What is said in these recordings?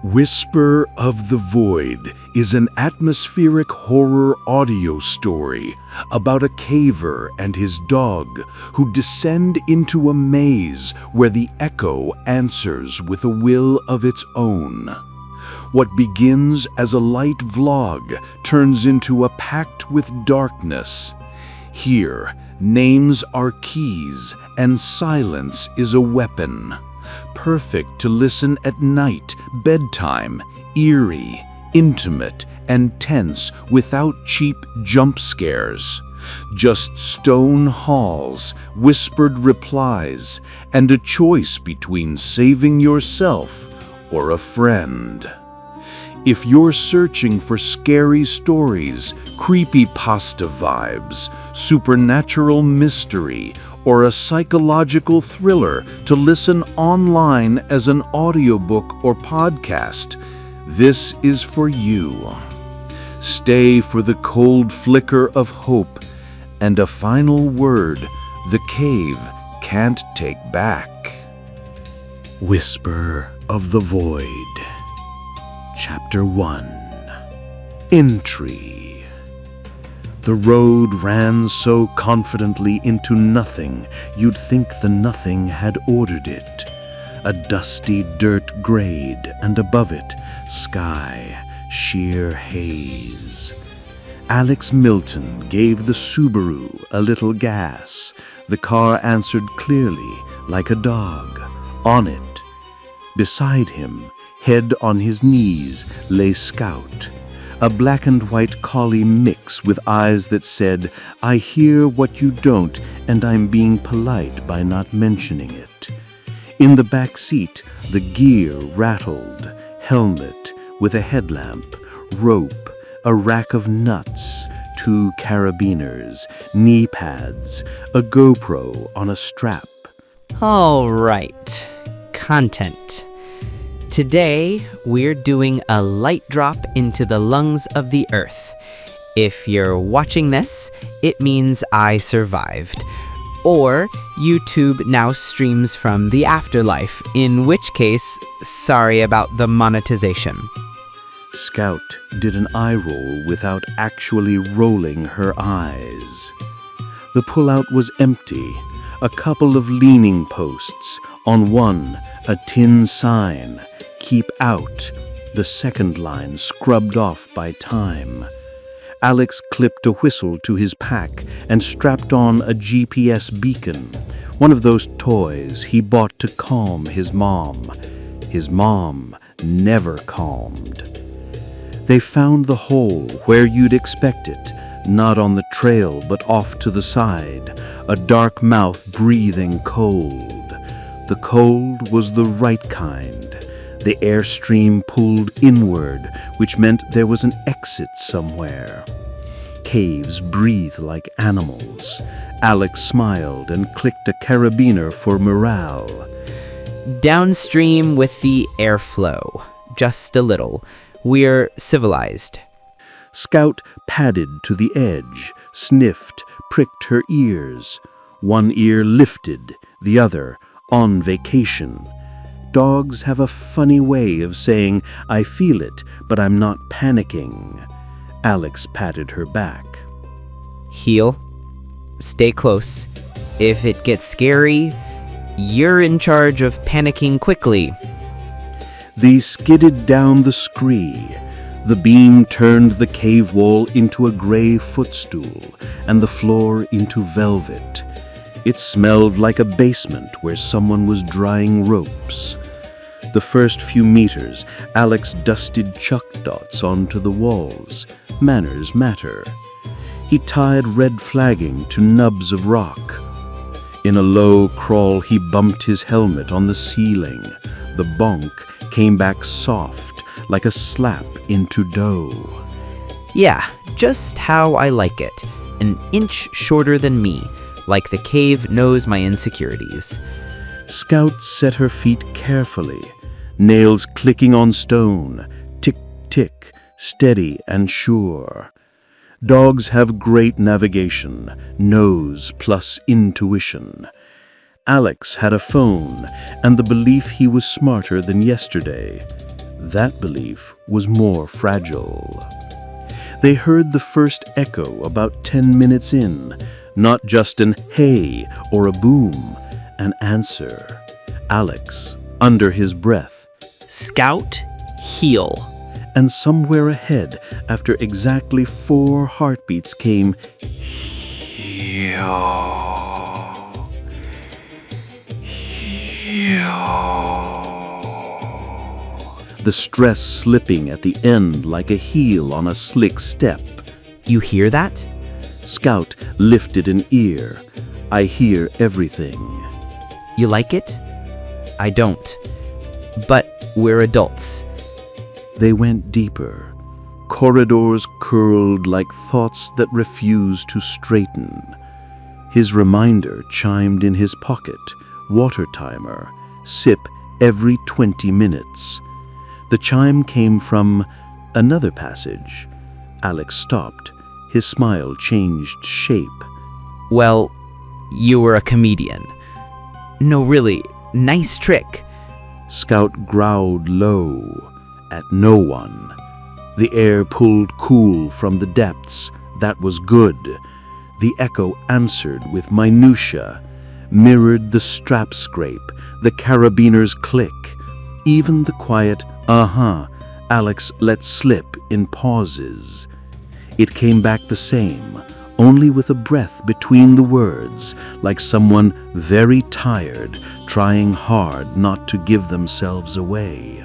Whisper of the Void is an atmospheric horror audio story about a caver and his dog who descend into a maze where the echo answers with a will of its own. What begins as a light vlog turns into a pact with darkness. Here, names are keys and silence is a weapon. Perfect to listen at night, bedtime, eerie, intimate, and tense without cheap jump scares. Just stone halls, whispered replies, and a choice between saving yourself or a friend. If you're searching for scary stories, creepypasta vibes, supernatural mystery, or a psychological thriller to listen online as an audiobook or podcast, this is for you. Stay for the cold flicker of hope and a final word the cave can't take back. Whisper of the Void. Chapter 1. Entry. The road ran so confidently into nothing you'd think the nothing had ordered it. A dusty dirt grade, and above it, sky, sheer haze. Alex Milton gave the Subaru a little gas. The car answered clearly, like a dog. On it, beside him, head on his knees, lay Scout, a black and white collie mix with eyes that said, "I hear what you don't, and I'm being polite by not mentioning it." In the back seat, the gear rattled, helmet with a headlamp, rope, a rack of nuts, 2 carabiners, knee pads, a GoPro on a strap. All right, content. Today, we're doing a light drop into the lungs of the earth. If you're watching this, it means I survived. Or YouTube now streams from the afterlife, in which case, sorry about the monetization. Scout did an eye roll without actually rolling her eyes. The pullout was empty. A couple of leaning posts. On one, a tin sign. Keep out, the second line scrubbed off by time. Alex clipped a whistle to his pack and strapped on a GPS beacon, one of those toys he bought to calm his mom. His mom never calmed. They found the hole where you'd expect it, not on the trail but off to the side, a dark mouth breathing cold. The cold was the right kind. The airstream pulled inward, which meant there was an exit somewhere. Caves breathe like animals. Alex smiled and clicked a carabiner for morale. Downstream with the airflow. Just a little. We're civilized. Scout padded to the edge, sniffed, pricked her ears. One ear lifted, the other on vacation. Dogs have a funny way of saying, "I feel it, but I'm not panicking." Alex patted her back. Heel. Stay close. If it gets scary, you're in charge of panicking quickly. They skidded down the scree. The beam turned the cave wall into a gray footstool and the floor into velvet. It smelled like a basement where someone was drying ropes. The first few meters, Alex dusted chalk dots onto the walls. Manners matter. He tied red flagging to nubs of rock. In a low crawl, he bumped his helmet on the ceiling. The bonk came back soft, like a slap into dough. Yeah, just how I like it. An inch shorter than me, like the cave knows my insecurities. Scout set her feet carefully, nails clicking on stone, tick-tick, steady and sure. Dogs have great navigation, nose plus intuition. Alex had a phone and the belief he was smarter than yesterday. That belief was more fragile. They heard the first echo about 10 minutes in, not just an hey or a boom, an answer. Alex, under his breath. Scout, heel. And somewhere ahead, after exactly 4 heartbeats, came heel. The stress slipping at the end like a heel on a slick step. You hear that? Scout lifted an ear. I hear everything. You like it? I don't. But we're adults. They went deeper. Corridors curled like thoughts that refused to straighten. His reminder chimed in his pocket. Water timer. Sip every 20 minutes. The chime came from another passage. Alex stopped. His smile changed shape. Well, you were a comedian. No, really, nice trick. Scout growled low at no one. The air pulled cool from the depths. That was good. The echo answered with minutia, mirrored the strap scrape, the carabiner's click, even the quiet Alex let slip in pauses. It came back the same, only with a breath between the words, like someone very tired, trying hard not to give themselves away.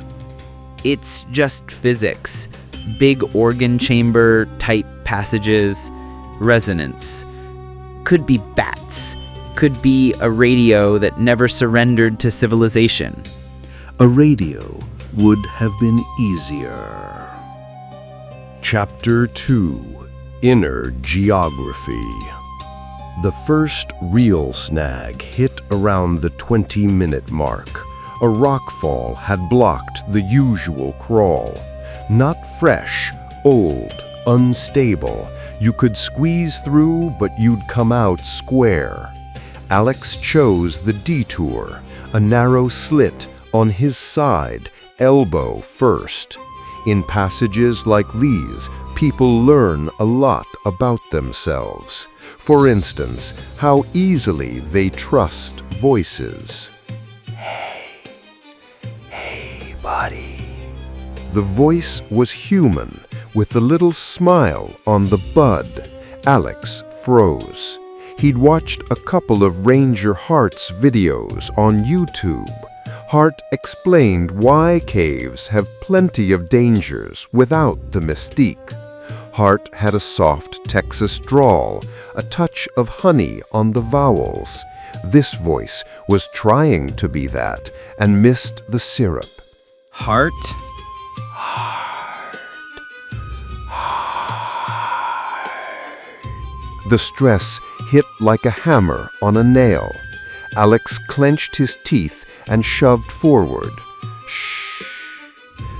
It's just physics. Big organ chamber, tight passages, resonance. Could be bats. Could be a radio that never surrendered to civilization. A radio would have been easier. Chapter 2: Inner Geography. The first real snag hit around the 20-minute mark. A rockfall had blocked the usual crawl. Not fresh, old, unstable. You could squeeze through, but you'd come out square. Alex chose the detour, a narrow slit on his side, elbow first. In passages like these, people learn a lot about themselves. For instance, how easily they trust voices. Hey, buddy. The voice was human, with a little smile on the bud. Alex froze. He'd watched a couple of Ranger Hart's videos on YouTube. Hart explained why caves have plenty of dangers without the mystique. Hart had a soft Texas drawl, a touch of honey on the vowels. This voice was trying to be that and missed the syrup. Heart? The stress hit like a hammer on a nail. Alex clenched his teeth and shoved forward. Shh.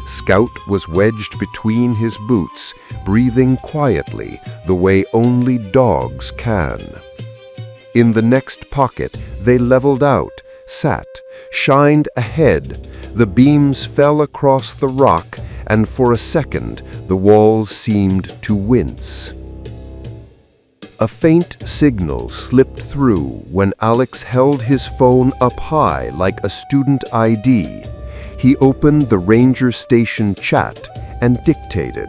Scout was wedged between his boots, breathing quietly, the way only dogs can. In the next pocket, they leveled out, sat, shined ahead. The beams fell across the rock, and for a second, the walls seemed to wince. A faint signal slipped through when Alex held his phone up high like a student ID. He opened the ranger station chat and dictated.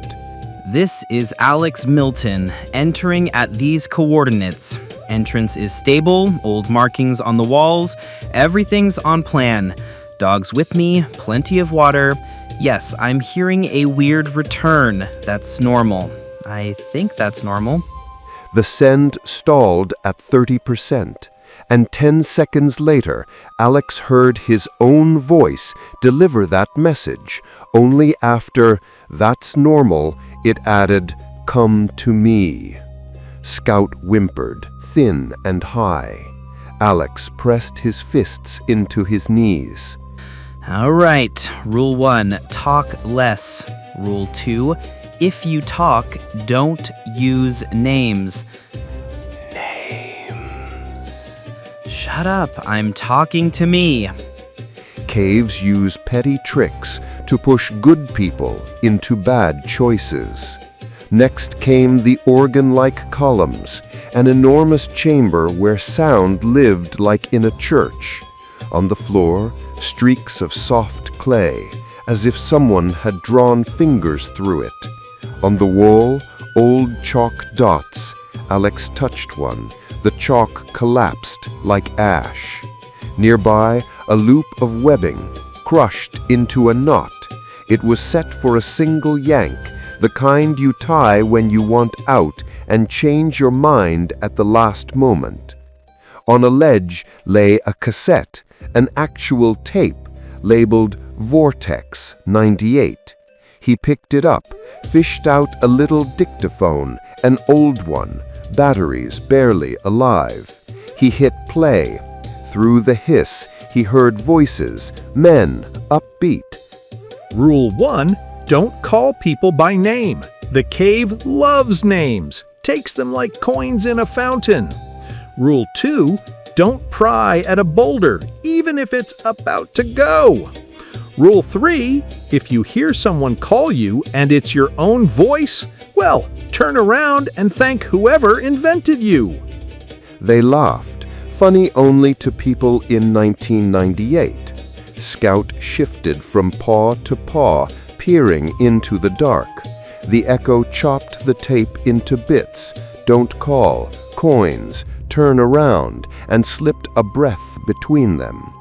This is Alex Milton, entering at these coordinates. Entrance is stable, old markings on the walls, everything's on plan. Dogs with me, plenty of water. Yes, I'm hearing a weird return. That's normal. I think that's normal. The send stalled at 30%, and 10 seconds later, Alex heard his own voice deliver that message. Only after, "That's normal," it added, "Come to me." Scout whimpered, thin and high. Alex pressed his fists into his knees. All right, Rule 1, talk less. Rule 2, if you talk, don't use names. Names. Shut up, I'm talking to me. Caves use petty tricks to push good people into bad choices. Next came the organ-like columns, an enormous chamber where sound lived like in a church. On the floor, streaks of soft clay, as if someone had drawn fingers through it. On the wall, old chalk dots. Alex touched one. The chalk collapsed like ash. Nearby, a loop of webbing, crushed into a knot. It was set for a single yank, the kind you tie when you want out and change your mind at the last moment. On a ledge lay a cassette, an actual tape, labeled Vortex 98. He picked it up, fished out a little dictaphone, an old one, batteries barely alive. He hit play. Through the hiss, he heard voices, men, upbeat. Rule 1, don't call people by name. The cave loves names, takes them like coins in a fountain. Rule 2, don't pry at a boulder, even if it's about to go. Rule 3, if you hear someone call you and it's your own voice, well, turn around and thank whoever invented you. They laughed, funny only to people in 1998. Scout shifted from paw to paw, peering into the dark. The echo chopped the tape into bits. Don't call, coins, turn around, and slipped a breath between them.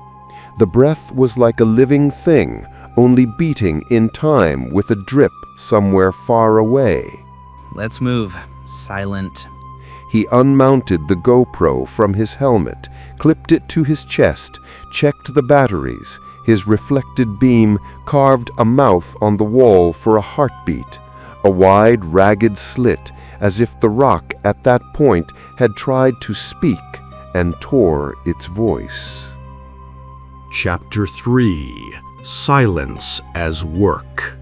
The breath was like a living thing, only beating in time with a drip somewhere far away. Let's move. Silent. He unmounted the GoPro from his helmet, clipped it to his chest, checked the batteries. His reflected beam carved a mouth on the wall for a heartbeat, a wide, ragged slit, as if the rock at that point had tried to speak and tore its voice. Chapter 3: Silence as Work.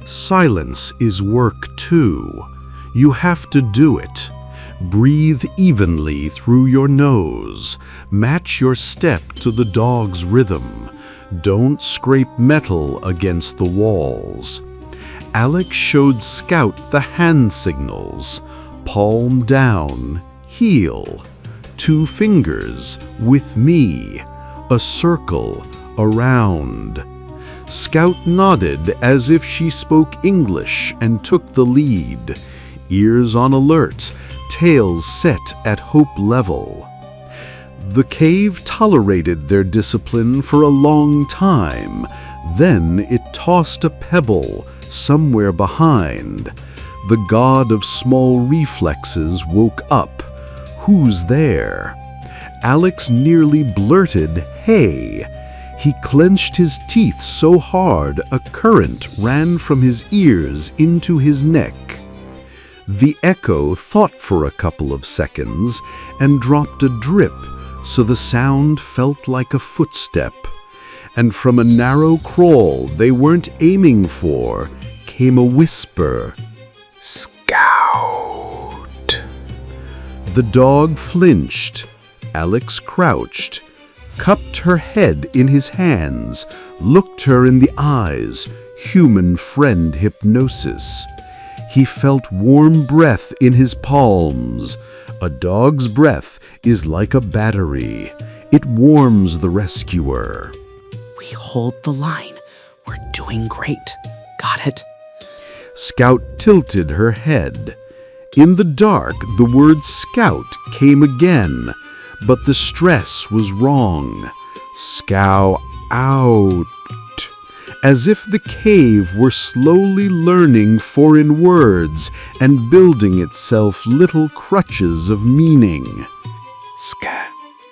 Silence is work too. You have to do it. Breathe evenly through your nose. Match your step to the dog's rhythm. Don't scrape metal against the walls. Alex showed Scout the hand signals. Palm down, heel. 2 fingers, with me. A circle, around. Scout nodded as if she spoke English and took the lead. Ears on alert, tails set at hope level. The cave tolerated their discipline for a long time. Then it tossed a pebble somewhere behind. The god of small reflexes woke up. Who's there? Alex nearly blurted, "Hey!" He clenched his teeth so hard a current ran from his ears into his neck. The echo thought for a couple of seconds and dropped a drip, so the sound felt like a footstep. And from a narrow crawl they weren't aiming for came a whisper, "Scout!" The dog flinched. Alex crouched, cupped her head in his hands, looked her in the eyes, human friend hypnosis. He felt warm breath in his palms. A dog's breath is like a battery. It warms the rescuer. We hold the line. We're doing great. Got it? Scout tilted her head. In the dark, the word scout came again, but the stress was wrong. Scout out. As if the cave were slowly learning foreign words and building itself little crutches of meaning.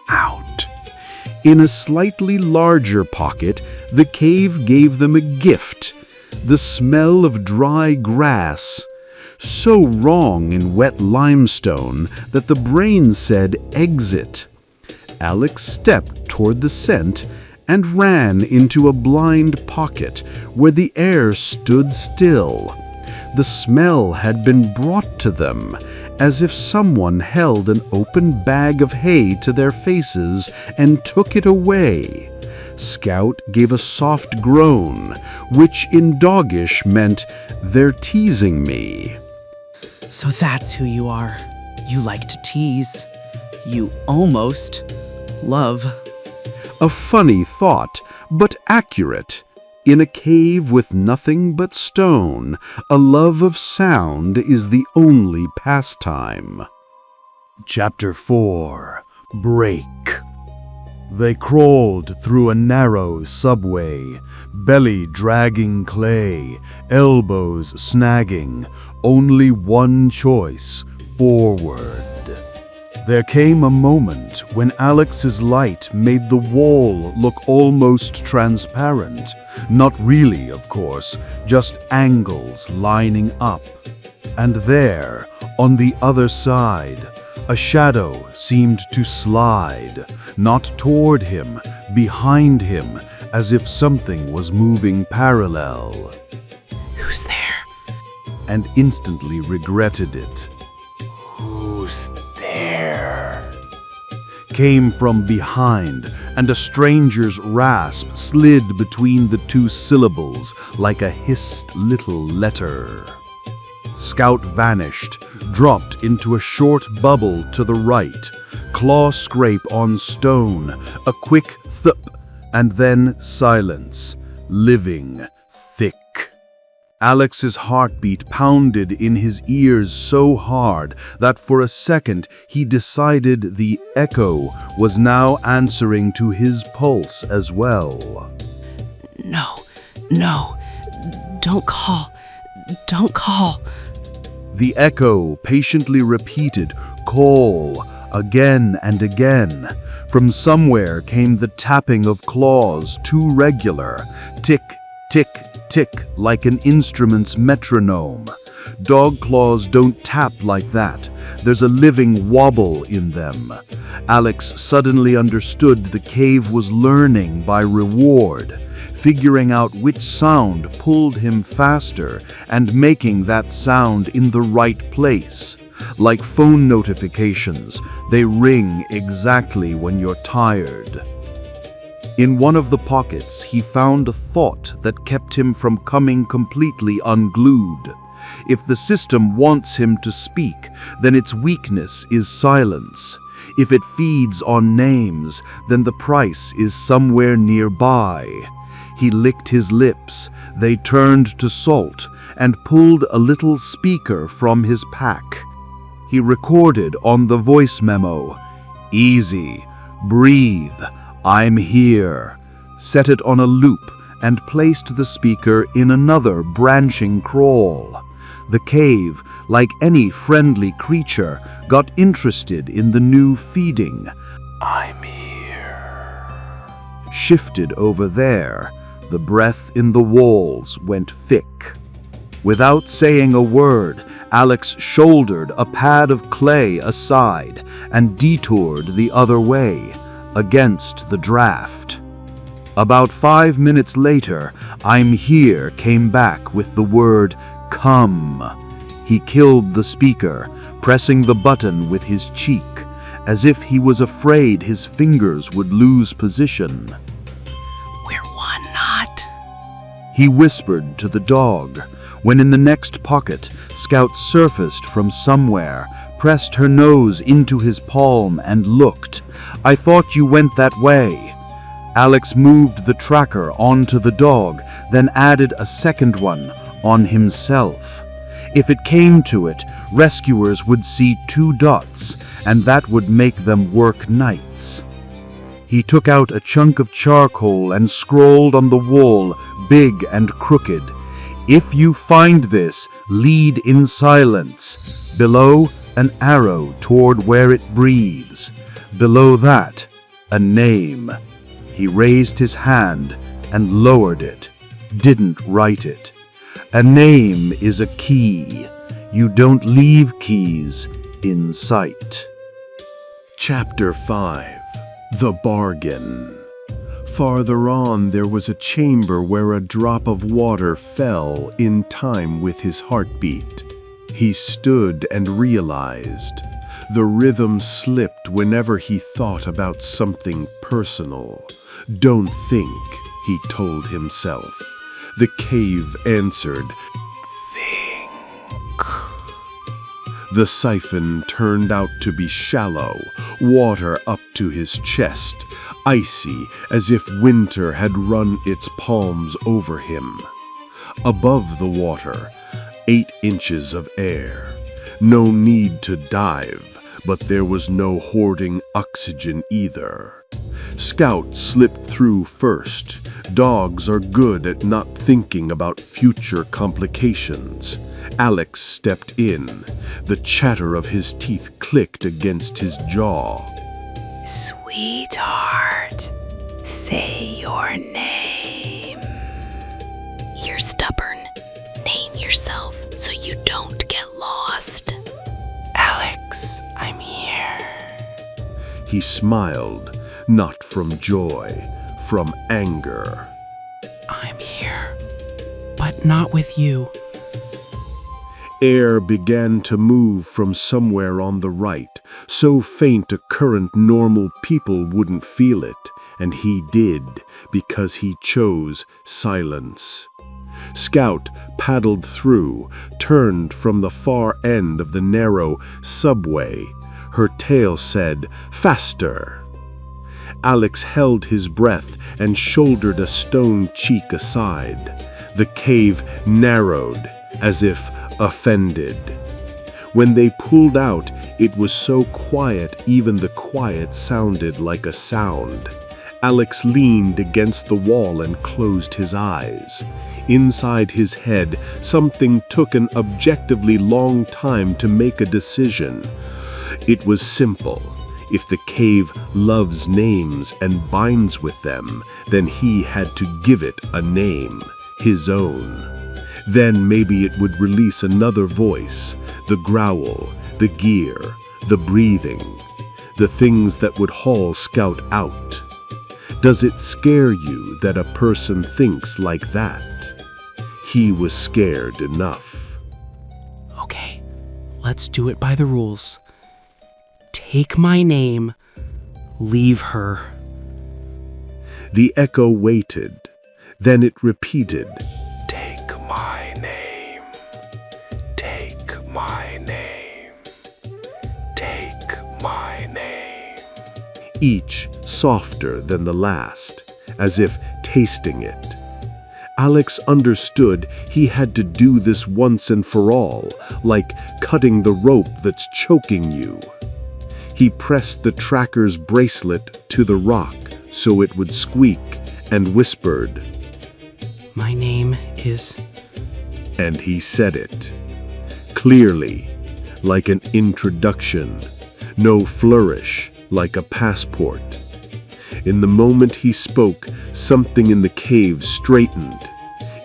Out. In a slightly larger pocket, the cave gave them a gift. The smell of dry grass. So wrong in wet limestone that the brain said exit. Alex stepped toward the scent and ran into a blind pocket where the air stood still. The smell had been brought to them, as if someone held an open bag of hay to their faces and took it away. Scout gave a soft groan, which in doggish meant, "They're teasing me." So that's who you are. You like to tease. You almost love. A funny thought, but accurate. In a cave with nothing but stone, a love of sound is the only pastime. Chapter 4. Break. They crawled through a narrow subway, belly dragging clay, elbows snagging, only one choice, forward. There came a moment when Alex's light made the wall look almost transparent. Not really, of course, just angles lining up. And there, on the other side, a shadow seemed to slide, not toward him, behind him, as if something was moving parallel. Who's there? And instantly regretted it. Who's there? Came from behind, and a stranger's rasp slid between the two syllables like a hissed little letter. Scout vanished, dropped into a short bubble to the right, claw scrape on stone, a quick thup, and then silence, living, thick. Alex's heartbeat pounded in his ears so hard that for a second he decided the echo was now answering to his pulse as well. No, don't call. The echo patiently repeated, "Call," again and again. From somewhere came the tapping of claws, too regular. Tick, tick, tick, like an instrument's metronome. Dog claws don't tap like that. There's a living wobble in them. Alex suddenly understood the cave was learning by reward, figuring out which sound pulled him faster and making that sound in the right place. Like phone notifications, they ring exactly when you're tired. In one of the pockets, he found a thought that kept him from coming completely unglued. If the system wants him to speak, then its weakness is silence. If it feeds on names, then the price is somewhere nearby. He licked his lips, they turned to salt, and pulled a little speaker from his pack. He recorded on the voice memo, "Easy, breathe, I'm here," set it on a loop, and placed the speaker in another branching crawl. The cave, like any friendly creature, got interested in the new feeding. "I'm here." Shifted over there. The breath in the walls went thick. Without saying a word, Alex shouldered a pad of clay aside and detoured the other way, against the draft. About 5 minutes later, "I'm here" came back with the word "come." He killed the speaker, pressing the button with his cheek, as if he was afraid his fingers would lose position. We're one knot. He whispered to the dog. When in the next pocket, Scout surfaced from somewhere, pressed her nose into his palm and looked. "I thought you went that way." Alex moved the tracker onto the dog, then added a second one on himself. If it came to it, rescuers would see 2 dots, and that would make them work nights. He took out a chunk of charcoal and scrawled on the wall, big and crooked, "If you find this, lead in silence." Below, an arrow toward where it breathes. Below that, a name. He raised his hand and lowered it, didn't write it. A name is a key. You don't leave keys in sight. Chapter 5. The Bargain. Farther on there was a chamber where a drop of water fell in time with his heartbeat. He stood and realized. The rhythm slipped whenever he thought about something personal. "Don't think," he told himself. The cave answered, "Think." The siphon turned out to be shallow, water up to his chest, icy as if winter had run its palms over him. Above the water, 8 inches of air. No need to dive, but there was no hoarding oxygen either. Scout slipped through first. Dogs are good at not thinking about future complications. Alex stepped in. The chatter of his teeth clicked against his jaw. Sweetheart, say your name. You're stubborn. Name yourself so you don't get lost. Alex, I'm here. He smiled, not from joy, from anger. I'm here, but not with you. Air began to move from somewhere on the right, so faint a current normal people wouldn't feel it, and he did, because he chose silence. Scout paddled through, turned from the far end of the narrow subway. Her tail said, "Faster." Alex held his breath and shouldered a stone cheek aside. The cave narrowed, as if offended. When they pulled out, it was so quiet even the quiet sounded like a sound. Alex leaned against the wall and closed his eyes. Inside his head, something took an objectively long time to make a decision. It was simple. If the cave loves names and binds with them, then he had to give it a name, his own. Then maybe it would release another voice, the growl, the gear, the breathing, the things that would haul Scout out. Does it scare you that a person thinks like that? He was scared enough. Okay, let's do it by the rules. Take my name, leave her. The echo waited. Then it repeated, Take my name. Take my name. Take my name. each softer than the last, as if tasting it. Alex understood he had to do this once and for all, like cutting the rope that's choking you. He pressed the tracker's bracelet to the rock so it would squeak and whispered, My name is... and he said it. Clearly, like an introduction, no flourish, like a passport. In the moment he spoke, something in the cave straightened.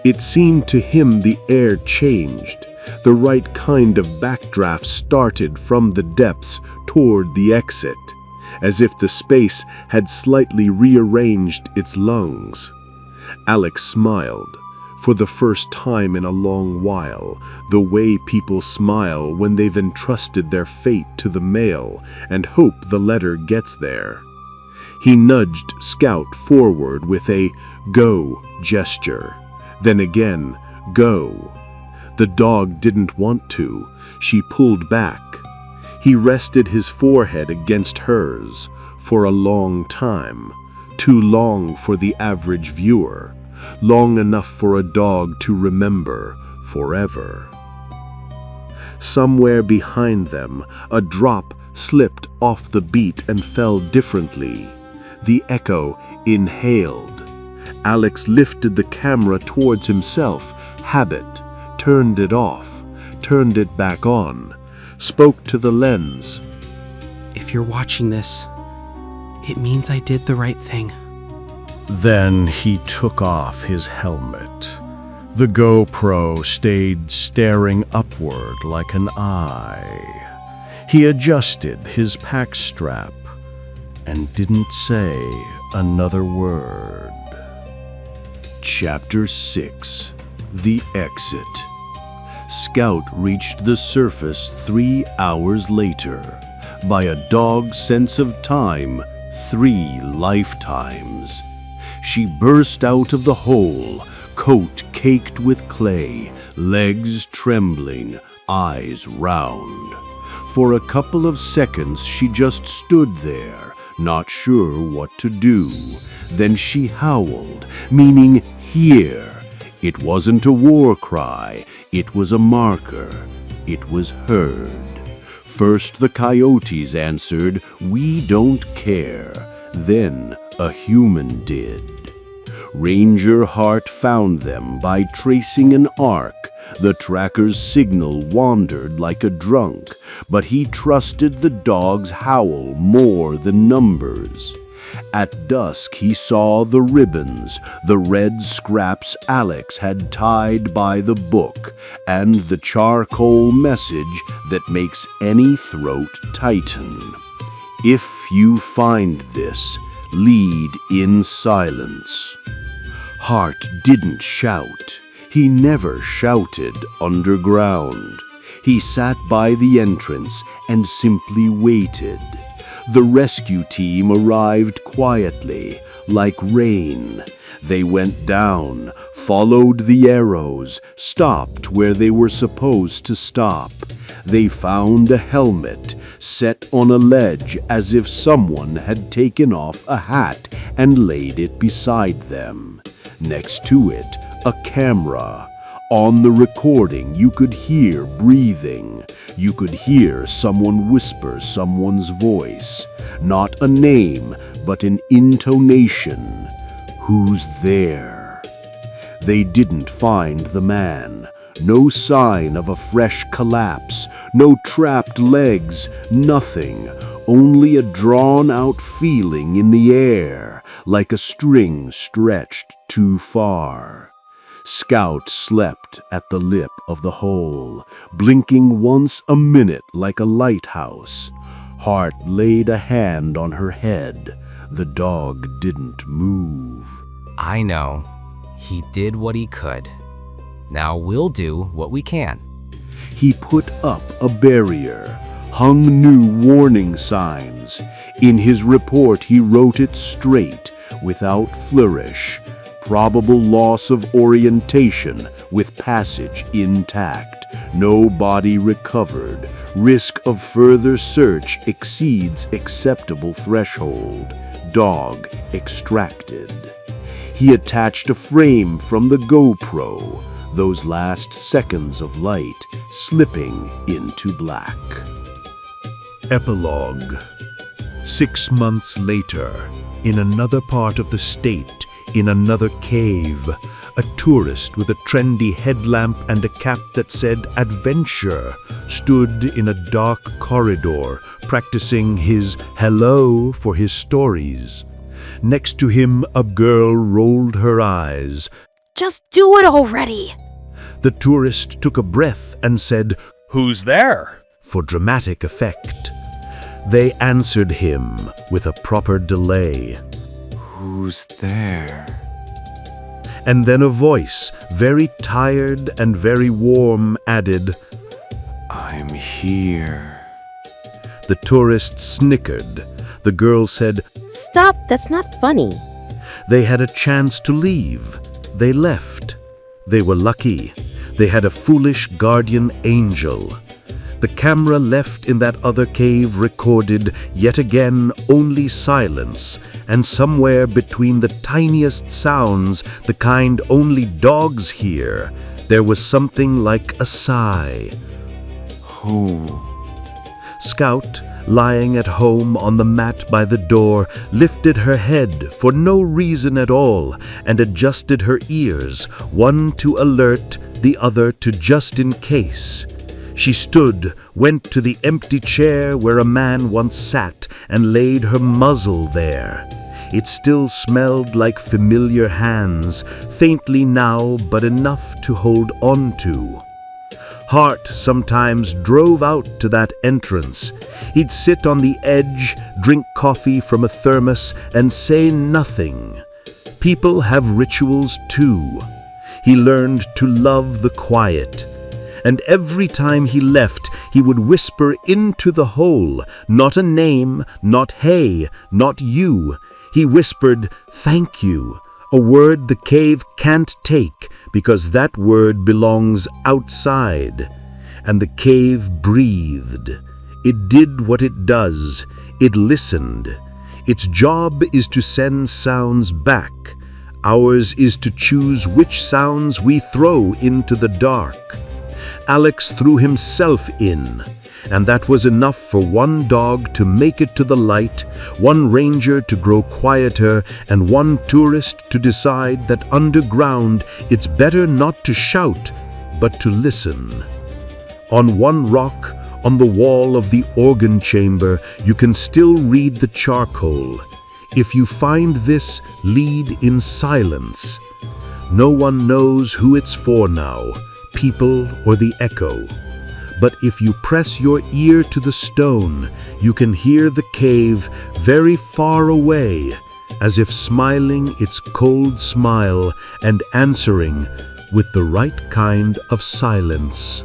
It seemed to him the air changed. The right kind of backdraft started from the depths toward the exit, as if the space had slightly rearranged its lungs. Alex smiled. For the first time in a long while, the way people smile when they've entrusted their fate to the mail and hope the letter gets there. He nudged Scout forward with a go gesture. Then again, go. The dog didn't want to. She pulled back. He rested his forehead against hers for a long time. Too long for the average viewer. Long enough for a dog to remember forever. Somewhere behind them, a drop slipped off the beat and fell differently. The echo inhaled. Alex lifted the camera towards himself, habit, turned it off, turned it back on, spoke to the lens. If you're watching this, it means I did the right thing. Then he took off his helmet. The GoPro stayed staring upward like an eye. He adjusted his pack strap and didn't say another word. Chapter 6. The Exit. Scout reached the surface 3 hours later. by a dog's sense of time 3 lifetimes. She burst out of the hole, coat caked with clay, legs trembling, eyes round. For a couple of seconds she just stood there, not sure what to do. Then she howled, meaning here. It wasn't a war cry, it was a marker. It was heard. First the coyotes answered, "We don't care." Then a human did. Ranger Hart found them by tracing an arc. The tracker's signal wandered like a drunk, but he trusted the dog's howl more than numbers. At dusk he saw the ribbons, the red scraps Alex had tied by the book, and the charcoal message that makes any throat tighten. If you find this, lead in silence. Hart didn't shout. He never shouted underground. He sat by the entrance and simply waited. The rescue team arrived quietly, like rain. They went down, followed the arrows, stopped where they were supposed to stop. They found a helmet set on a ledge as if someone had taken off a hat and laid it beside them. Next to it, a camera. On the recording, you could hear breathing. You could hear someone whisper someone's voice. Not a name, but an intonation. Who's there? They didn't find the man. No sign of a fresh collapse. No trapped legs. Nothing. Only a drawn-out feeling in the air, like a string stretched too far. Scout slept at the lip of the hole, blinking once a minute like a lighthouse. Hart laid a hand on her head. The dog didn't move. I know. He did what he could. Now we'll do what we can. He put up a barrier, hung new warning signs. In his report he wrote it straight, without flourish. Probable loss of orientation with passage intact. No body recovered. Risk of further search exceeds acceptable threshold. Dog extracted. He attached a frame from the GoPro, those last seconds of light slipping into black. Epilog. 6 months later, in another part of the state, in another cave, a tourist with a trendy headlamp and a cap that said adventure stood in a dark corridor practicing his hello for his stories. Next to him, a girl rolled her eyes. Just do it already! The tourist took a breath and said, "Who's there?" for dramatic effect. They answered him with a proper delay. Who's there? And then a voice, very tired and very warm, added, I'm here. The tourist snickered. The girl said, Stop, that's not funny. they had a chance to leave. They left. They were lucky. They had a foolish guardian angel. The camera left in that other cave recorded, yet again, only silence, and somewhere between the tiniest sounds, the kind only dogs hear, there was something like a sigh. Hold. Scout, lying at home on the mat by the door, lifted her head for no reason at all and adjusted her ears, one to alert, the other to just in case. She stood, went to the empty chair where a man once sat, and laid her muzzle there. It still smelled like familiar hands, faintly now, but enough to hold on to. Hart sometimes drove out to that entrance. He'd sit on the edge, drink coffee from a thermos, and say nothing. People have rituals too. He learned to love the quiet. and every time he left, he would whisper into the hole, not a name, not hey, not you. He whispered, "Thank you," a word the cave can't take because that word belongs outside. And the cave breathed. It did what it does. It listened. Its job is to send sounds back. Ours is to choose which sounds we throw into the dark. Alex threw himself in, and that was enough for one dog to make it to the light, one ranger to grow quieter, and one tourist to decide that underground it's better not to shout, but to listen. On one rock, on the wall of the organ chamber, you can still read the charcoal. If you find this, lead in silence. No one knows who it's for now, people or the echo. But if you press your ear to the stone, you can hear the cave very far away, as if smiling its cold smile and answering with the right kind of silence.